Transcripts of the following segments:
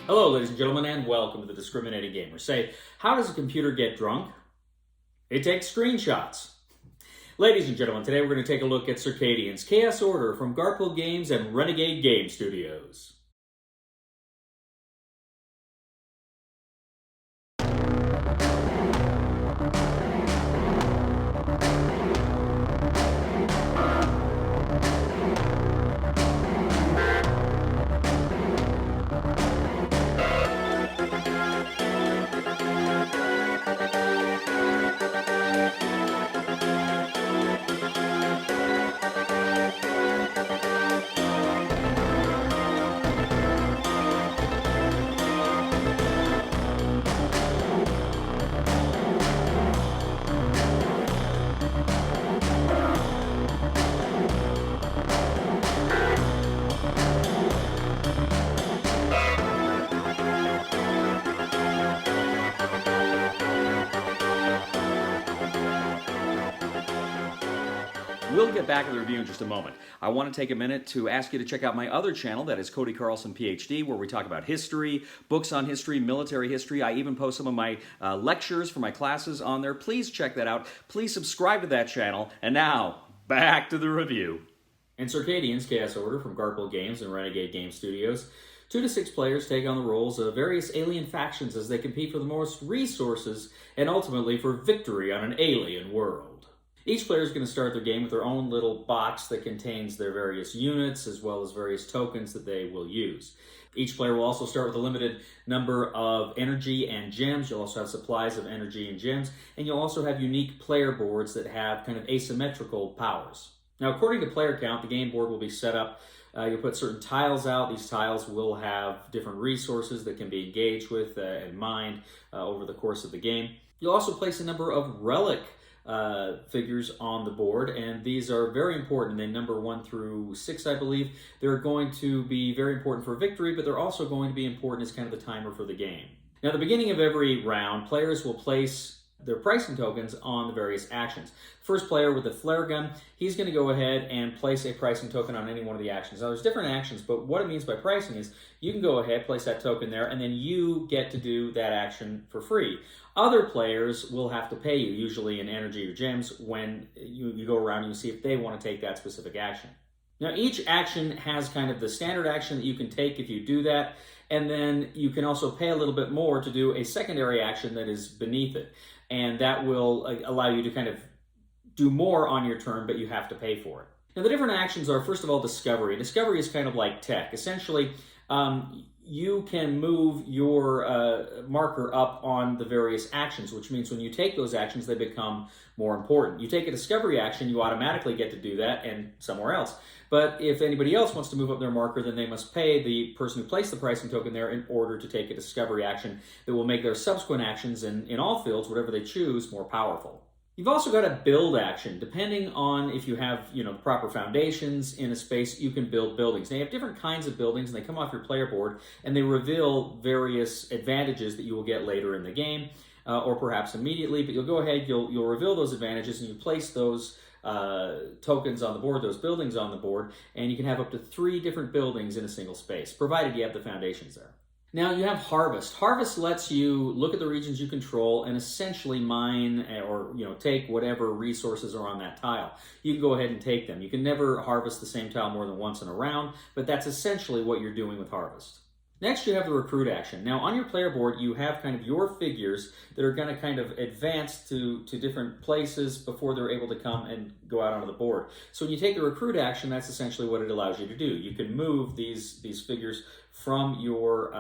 Hello, ladies and gentlemen, and welcome to the Discriminating Gamer. Say, how does a computer get drunk? It takes screenshots. Ladies and gentlemen, today we're going to take a look at Circadians, Chaos Order from Garphill Games and Renegade Game Studios. We'll get back to the review in just a moment. I want to take a minute to ask you to check out my other channel, that is Cody Carlson, PhD, where we talk about history, books on history, military history. I even post some of my lectures for my classes on there. Please check that out. Please subscribe to that channel. And now, back to the review. In Circadians, Chaos Order from Garphill Games and Renegade Game Studios, 2 to 6 players take on the roles of various alien factions as they compete for the most resources and ultimately for victory on an alien world. Each player is going to start their game with their own little box that contains their various units as well as various tokens that they will use. Each player will also start with a limited number of energy and gems. You'll also have supplies of energy and gems, and you'll also have unique player boards that have kind of asymmetrical powers. Now, according to player count, the game board will be set up. You'll put certain tiles out. These tiles will have different resources that can be engaged with and mined over the course of the game. You'll also place a number of relic figures on the board, and these are very important. They number 1 through 6, I believe. They're going to be very important for victory, but they're also going to be important as kind of the timer for the game. Now, at the beginning of every round, players will place their pricing tokens on the various actions. First player with the flare gun, he's going to go ahead and place a pricing token on any one of the actions. Now, there's different actions, but what it means by pricing is you can go ahead, place that token there, and then you get to do that action for free. Other players will have to pay you, usually in energy or gems, when you go around and you see if they want to take that specific action. Now, each action has kind of the standard action that you can take if you do that, and then you can also pay a little bit more to do a secondary action that is beneath it. And that will allow you to kind of do more on your turn, but you have to pay for it. Now, the different actions are, first of all, discovery. Discovery is kind of like tech. Essentially, you can move your marker up on the various actions, which means when you take those actions, they become more important. You take a discovery action, you automatically get to do that and somewhere else. But if anybody else wants to move up their marker, then they must pay the person who placed the pricing token there in order to take a discovery action that will make their subsequent actions in all fields, whatever they choose, more powerful. You've also got a build action. Depending on if you have, the proper foundations in a space, you can build buildings. Now, you have different kinds of buildings, and they come off your player board, and they reveal various advantages that you will get later in the game, or perhaps immediately. But you'll go ahead, you'll reveal those advantages, and you place those tokens on the board, those buildings on the board, and you can have up to 3 different buildings in a single space, provided you have the foundations there. Now, you have Harvest. Harvest lets you look at the regions you control and essentially mine or take whatever resources are on that tile. You can go ahead and take them. You can never harvest the same tile more than once in a round, but that's essentially what you're doing with Harvest. Next, you have the recruit action. Now, on your player board, you have kind of your figures that are going to kind of advance to different places before they're able to come and go out onto the board. So when you take the recruit action, that's essentially what it allows you to do. You can move these figures from your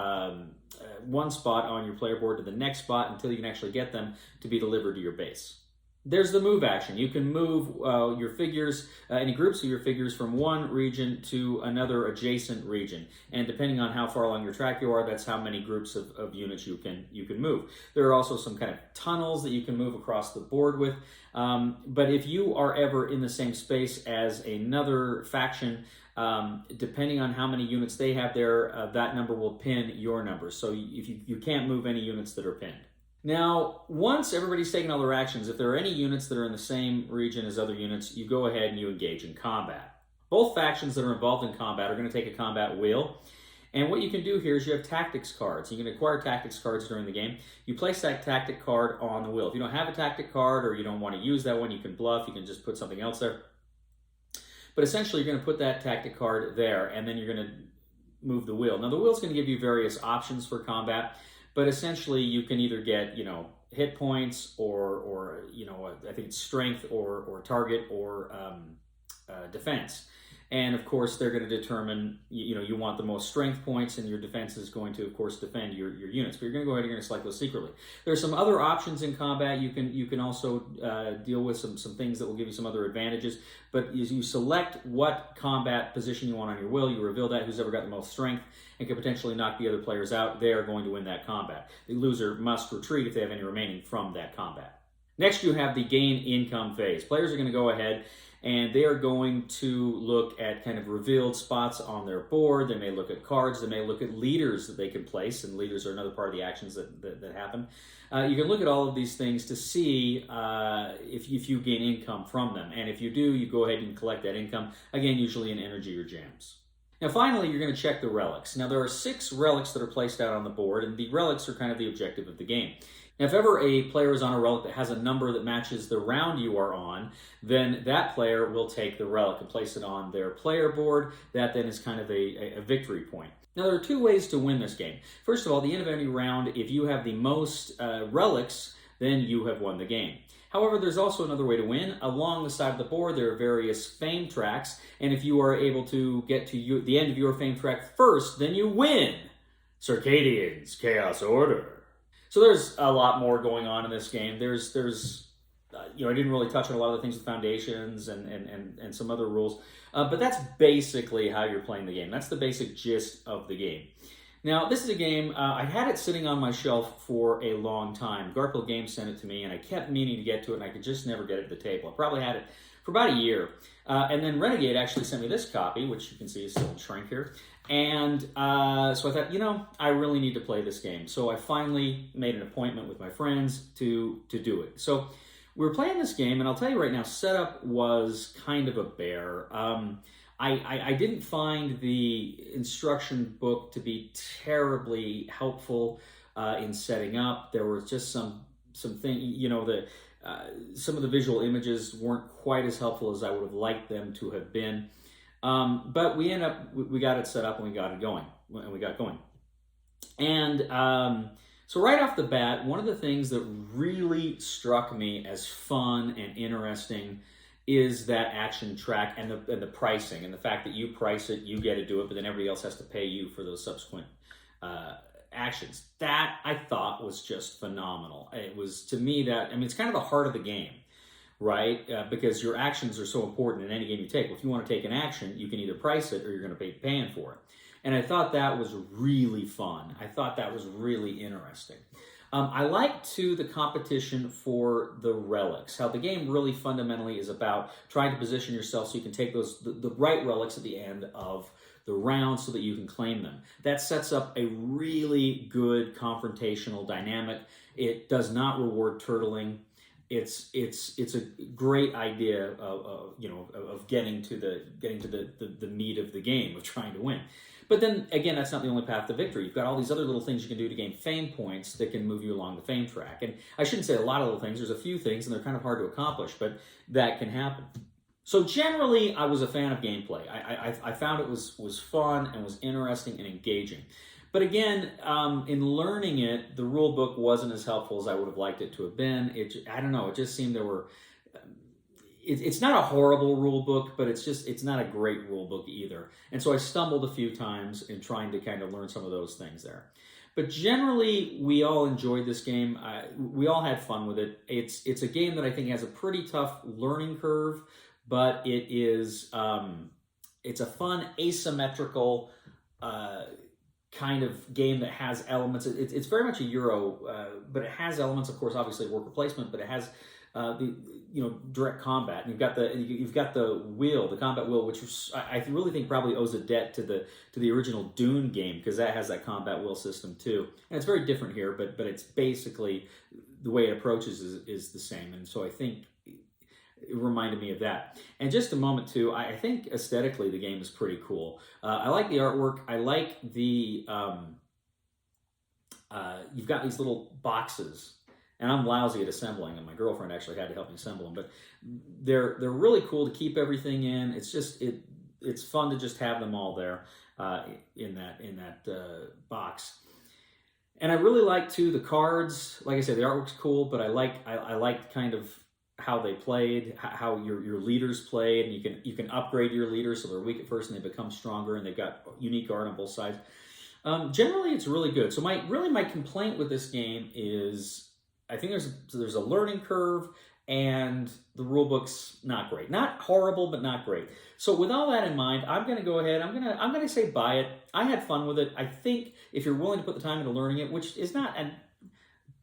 one spot on your player board to the next spot until you can actually get them to be delivered to your base. There's the move action. You can move your figures, any groups of your figures, from one region to another adjacent region. And depending on how far along your track you are, that's how many groups of units you can move. There are also some kind of tunnels that you can move across the board with. But if you are ever in the same space as another faction, depending on how many units they have there, that number will pin your number. So if you can't move any units that are pinned. Now, once everybody's taken all their actions, if there are any units that are in the same region as other units, you go ahead and you engage in combat. Both factions that are involved in combat are going to take a combat wheel, And what you can do here is you have tactics cards. You can acquire tactics cards during the game. You place that tactic card on the wheel. If you don't have a tactic card or you don't want to use that one, you can bluff. You can just put something else there. But essentially, you're going to put that tactic card there, and then you're going to move the wheel. Now, the wheel's going to give you various options for combat, but essentially, you can either get, hit points or I think it's strength or target or defense. And of course, they're going to determine, you want the most strength points, and your defense is going to, of course, defend your units. But you're going to go ahead and you're going to select those secretly. There's some other options in combat. You can also deal with some things that will give you some other advantages. But you select what combat position you want on your wheel. You reveal that. Who's ever got the most strength and can potentially knock the other players out, they are going to win that combat. The loser must retreat if they have any remaining from that combat. Next, you have the gain income phase. Players are going to go ahead and they are going to look at kind of revealed spots on their board. They may look at cards. They may look at leaders that they can place, and leaders are another part of the actions that happen. You can look at all of these things to see if you gain income from them. And if you do, you go ahead and collect that income, again, usually in energy or gems. Now, finally, you're going to check the relics. Now, there are 6 relics that are placed out on the board, and the relics are kind of the objective of the game. Now, if ever a player is on a relic that has a number that matches the round you are on, then that player will take the relic and place it on their player board. That then is kind of a victory point. Now, there are 2 ways to win this game. First of all, at the end of any round, if you have the most relics, then you have won the game. However, there's also another way to win. Along the side of the board, there are various fame tracks, and if you are able to get to the end of your fame track first, then you win. Circadians, Chaos Order. So there's a lot more going on in this game. There's I didn't really touch on a lot of the things with foundations and some other rules, but that's basically how you're playing the game. That's the basic gist of the game. Now, this is a game, I had it sitting on my shelf for a long time. Garphill Games sent it to me, and I kept meaning to get to it, and I could just never get it to the table. I probably had it for about a year. And then Renegade actually sent me this copy, which you can see is still in shrink here. And so I thought, I really need to play this game. So I finally made an appointment with my friends to do it. So we were playing this game, and I'll tell you right now, setup was kind of a bear. I didn't find the instruction book to be terribly helpful in setting up. There was just some thing, some of the visual images weren't quite as helpful as I would have liked them to have been. But we got it set up and we got going. And so right off the bat, one of the things that really struck me as fun and interesting is that action track and the pricing, and the fact that you price it, you get to do it, but then everybody else has to pay you for those subsequent actions. That I thought was just phenomenal. It was, to me, it's kind of the heart of the game, right? Because your actions are so important in any game you take. Well, if you want to take an action, you can either price it or you're going to be paying for it. And I thought that was really fun. I thought that was really interesting. I like, too, the competition for the relics. How the game really fundamentally is about trying to position yourself so you can take the right relics at the end of the round so that you can claim them. That sets up a really good confrontational dynamic. It does not reward turtling. It's a great idea of getting to the meat of the game, of trying to win. But then again, that's not the only path to victory. You've got all these other little things you can do to gain fame points that can move you along the fame track. And I shouldn't say a lot of little things. There's a few things, and they're kind of hard to accomplish, but that can happen. So generally, I was a fan of gameplay. I found it was fun and was interesting and engaging. But again, in learning it, the rule book wasn't as helpful as I would have liked it to have been. I don't know. It just seemed there were. It's not a horrible rule book, but it's not a great rule book either. And so I stumbled a few times in trying to kind of learn some of those things there. But generally, we all enjoyed this game. We all had fun with it. It's a game that I think has a pretty tough learning curve, but it's a fun asymmetrical kind of game that has elements. It's very much a Euro, but it has elements, of course, obviously worker placement, but it has direct combat. And you've got the wheel, the combat wheel, which I really think probably owes a debt to the original Dune game, because that has that combat wheel system too. And it's very different here, but it's basically the way it approaches is the same. And so I think it reminded me of that. And just a moment too, I think aesthetically the game is pretty cool. I like the artwork. I like the you've got these little boxes, and I'm lousy at assembling, and my girlfriend actually had to help me assemble them. But they're really cool to keep everything in. It's just it's fun to just have them all there in that box. And I really like too the cards. Like I said, the artwork's cool, but I like kind of how they played, how your leaders played, and you can upgrade your leaders so they're weak at first and they become stronger, and they've got unique art on both sides. Generally, it's really good. So my complaint with this game is I think there's a learning curve, and the rulebook's not great. Not horrible, but not great. So with all that in mind, I'm going to go ahead. I'm going to say buy it. I had fun with it. I think if you're willing to put the time into learning it, which is not, and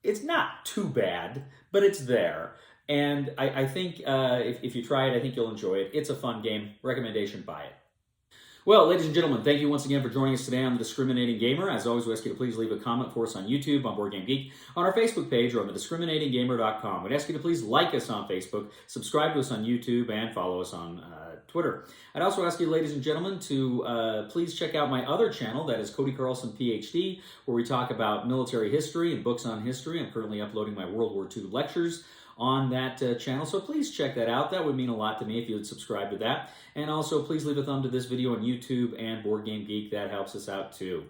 it's not too bad, but it's there. And I think if you try it, I think you'll enjoy it. It's a fun game. Recommendation, buy it. Well, ladies and gentlemen, thank you once again for joining us today on The Discriminating Gamer. As always, we ask you to please leave a comment for us on YouTube, on Board Game Geek, on our Facebook page, or on thediscriminatinggamer.com. We'd ask you to please like us on Facebook, subscribe to us on YouTube, and follow us on Twitter. I'd also ask you, ladies and gentlemen, to please check out my other channel, that is Cody Carlson, PhD, where we talk about military history and books on history. I'm currently uploading my World War II lectures on that channel, so please check that out. That would mean a lot to me if you would subscribe to that. And also, please leave a thumb to this video on YouTube and Board Game Geek. That helps us out too.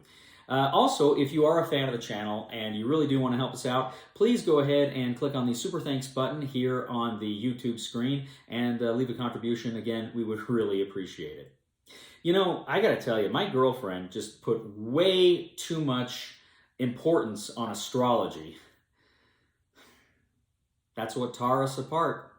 Also, if you are a fan of the channel and you really do want to help us out, please go ahead and click on the Super Thanks button here on the YouTube screen and leave a contribution. Again, we would really appreciate it. You know, I gotta tell you, my girlfriend just put way too much importance on astrology. That's what tore us apart.